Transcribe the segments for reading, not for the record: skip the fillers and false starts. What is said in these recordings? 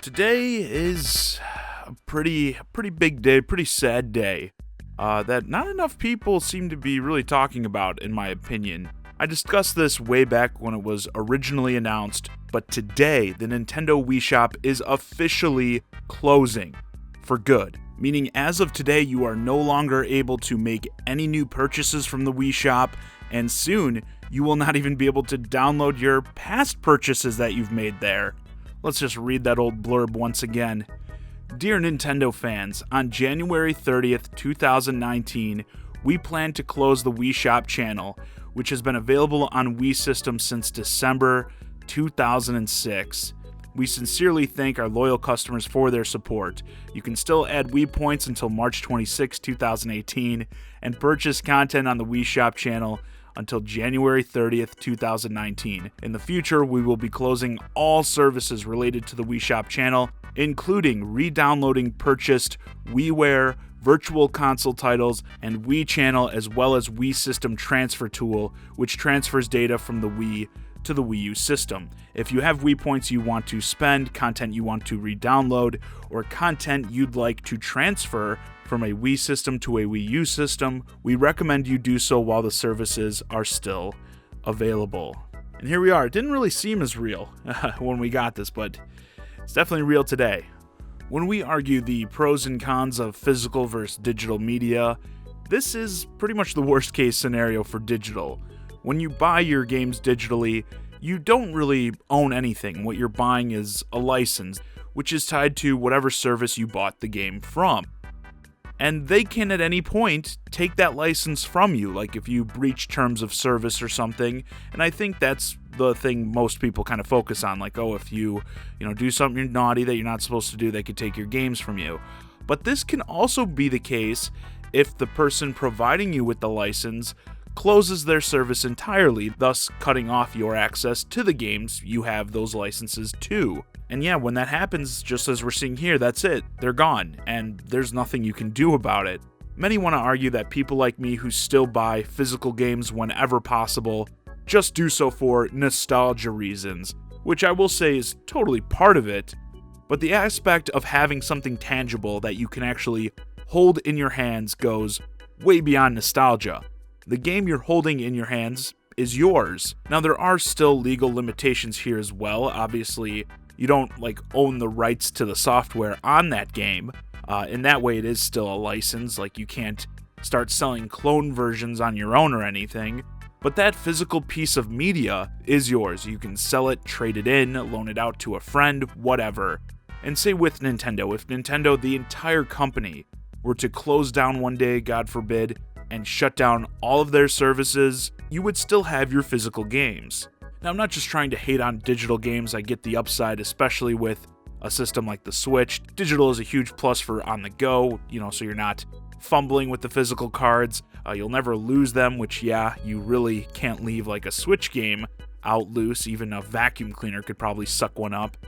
Today is a pretty big day, pretty sad day, that not enough people seem to be really talking about, in my opinion. I discussed this way back when it was originally announced, but today the Nintendo Wii Shop is officially closing for good. Meaning as of today, you are no longer able to make any new purchases from the Wii Shop, and soon you will not even be able to download your past purchases that you've made there. Let's just read that old blurb once again. Dear Nintendo fans, on January 30th, 2019, we plan to close the Wii Shop Channel, which has been available on Wii systems since December 2006. We sincerely thank our loyal customers for their support. You can still add Wii points until March 26, 2018, and purchase content on the Wii Shop Channel until January 30th, 2019. In the future, we will be closing all services related to the Wii Shop Channel, including re-downloading purchased WiiWare, Virtual Console titles, and Wii Channel, as well as Wii System Transfer Tool, which transfers data from the Wii to the Wii U system. If you have Wii points you want to spend, content you want to re-download, or content you'd like to transfer from a Wii system to a Wii U system, we recommend you do so while the services are still available. And here we are. It didn't really seem as real when we got this, but it's definitely real today. When we argue the pros and cons of physical versus digital media, this is pretty much the worst case scenario for digital. When you buy your games digitally, you don't really own anything. What you're buying is a license, which is tied to whatever service you bought the game from. And they can at any point take that license from you, like if you breach terms of service or something. And I think that's the thing most people kind of focus on, like, oh, if you do something naughty that you're not supposed to do, they could take your games from you. But this can also be the case if the person providing you with the license closes their service entirely, thus cutting off your access to the games you have those licenses to. And yeah, when that happens, just as we're seeing here, that's it. They're gone, and there's nothing you can do about it. Many want to argue that people like me who still buy physical games whenever possible just do so for nostalgia reasons, which I will say is totally part of it, but the aspect of having something tangible that you can actually hold in your hands goes way beyond nostalgia. The game you're holding in your hands is yours. Now, there are still legal limitations here as well. Obviously, you don't own the rights to the software on that game. In that way, it is still a license. You can't start selling clone versions on your own or anything. But that physical piece of media is yours. You can sell it, trade it in, loan it out to a friend, whatever. And say with Nintendo, if Nintendo, the entire company, were to close down one day, God forbid, and shut down all of their services, you would still have your physical games. Now, I'm not just trying to hate on digital games. I get the upside, especially with a system like the Switch. Digital is a huge plus for on the go, so you're not fumbling with the physical cards. You'll never lose them, which, yeah, you really can't leave a Switch game out loose. Even a vacuum cleaner could probably suck one up.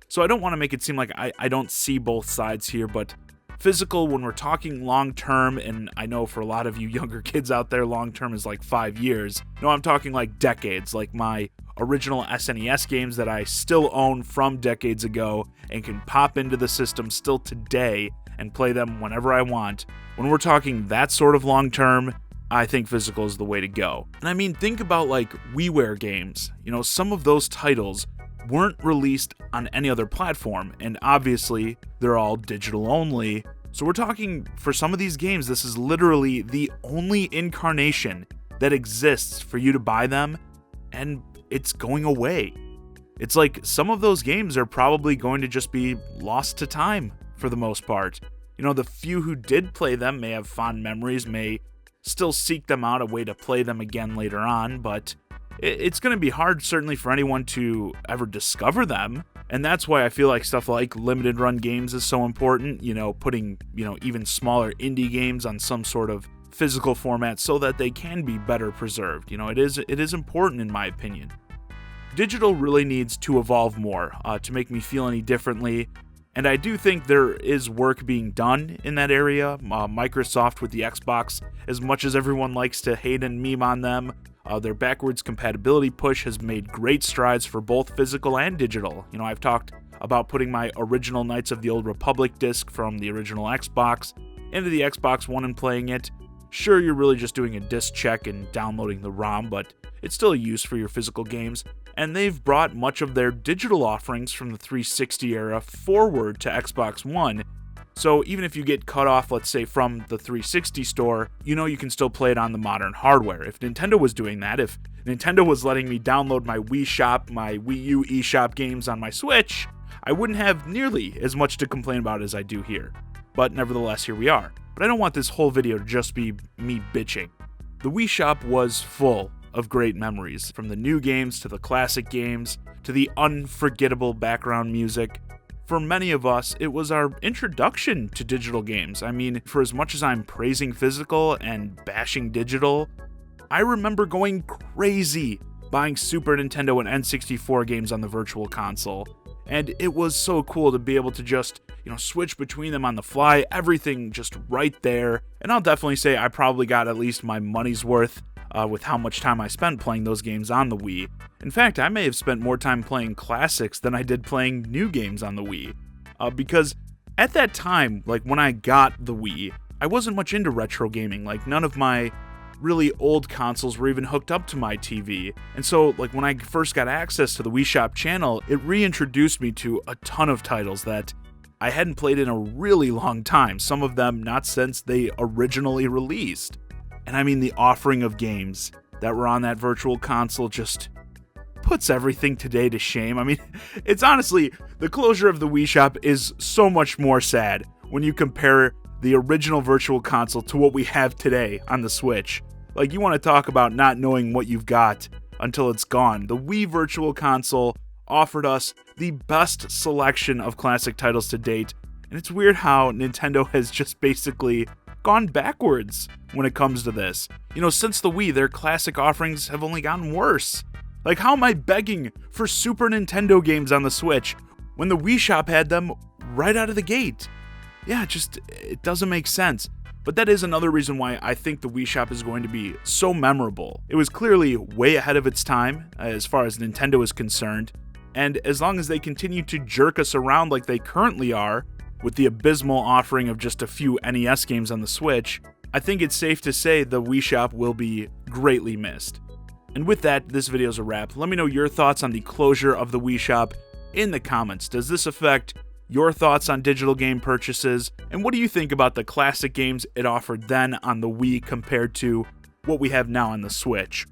So I don't want to make it seem like I don't see both sides here, but physical, when we're talking long-term, and I know for a lot of you younger kids out there, long-term is 5 years. No, I'm talking decades, like my original SNES games that I still own from decades ago and can pop into the system still today and play them whenever I want. When we're talking that sort of long-term, I think physical is the way to go. And I mean, think about WiiWare games. Some of those titles weren't released on any other platform, and obviously they're all digital only. So we're talking, for some of these games, this is literally the only incarnation that exists for you to buy them, and it's going away. It's some of those games are probably going to just be lost to time for the most part. The few who did play them may have fond memories, may still seek them out, a way to play them again later on, but it's going to be hard, certainly, for anyone to ever discover them. And that's why I feel like stuff like limited run games is so important, putting, even smaller indie games on some sort of physical format so that they can be better preserved. It is important, in my opinion. Digital really needs to evolve more to make me feel any differently. And I do think there is work being done in that area. Microsoft with the Xbox, as much as everyone likes to hate and meme on them, Their backwards compatibility push has made great strides for both physical and digital. I've talked about putting my original Knights of the Old Republic disc from the original Xbox into the Xbox One and playing it. Sure, you're really just doing a disc check and downloading the ROM, but it's still a use for your physical games. And they've brought much of their digital offerings from the 360 era forward to Xbox One. So even if you get cut off, let's say, from the 360 store, you can still play it on the modern hardware. If Nintendo was doing that, if Nintendo was letting me download my Wii Shop, my Wii U eShop games on my Switch, I wouldn't have nearly as much to complain about as I do here. But nevertheless, here we are. But I don't want this whole video to just be me bitching. The Wii Shop was full of great memories, from the new games to the classic games to the unforgettable background music. For many of us, it was our introduction to digital games. I mean, for as much as I'm praising physical and bashing digital, I remember going crazy buying Super Nintendo and N64 games on the Virtual Console. And it was so cool to be able to just, switch between them on the fly, everything just right there. And I'll definitely say I probably got at least my money's worth with how much time I spent playing those games on the Wii. In fact, I may have spent more time playing classics than I did playing new games on the Wii. Because at that time, when I got the Wii, I wasn't much into retro gaming. None of my really old consoles were even hooked up to my TV. And so, when I first got access to the Wii Shop Channel, it reintroduced me to a ton of titles that I hadn't played in a really long time, some of them not since they originally released. And I mean, the offering of games that were on that Virtual Console just puts everything today to shame. I mean, it's honestly, the closure of the Wii Shop is so much more sad when you compare the original Virtual Console to what we have today on the Switch. You want to talk about not knowing what you've got until it's gone. The Wii Virtual Console offered us the best selection of classic titles to date, and it's weird how Nintendo has just basically gone backwards when it comes to this. Since the Wii, their classic offerings have only gotten worse. How am I begging for Super Nintendo games on the Switch when the Wii Shop had them right out of the gate? Yeah, it doesn't make sense. But that is another reason why I think the Wii Shop is going to be so memorable. It was clearly way ahead of its time as far as Nintendo is concerned, and as long as they continue to jerk us around like they currently are, with the abysmal offering of just a few NES games on the Switch, I think it's safe to say the Wii Shop will be greatly missed. And with that, this video's a wrap. Let me know your thoughts on the closure of the Wii Shop in the comments. Does this affect your thoughts on digital game purchases? And what do you think about the classic games it offered then on the Wii compared to what we have now on the Switch?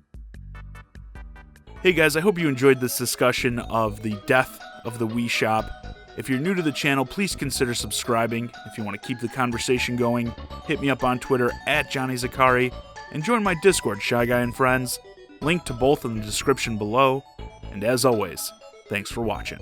Hey guys, I hope you enjoyed this discussion of the death of the Wii Shop. If you're new to the channel, please consider subscribing. If you want to keep the conversation going, hit me up on Twitter @JohnnyZakari and join my Discord, ChiGuy and Friends. Link to both in the description below. And as always, thanks for watching.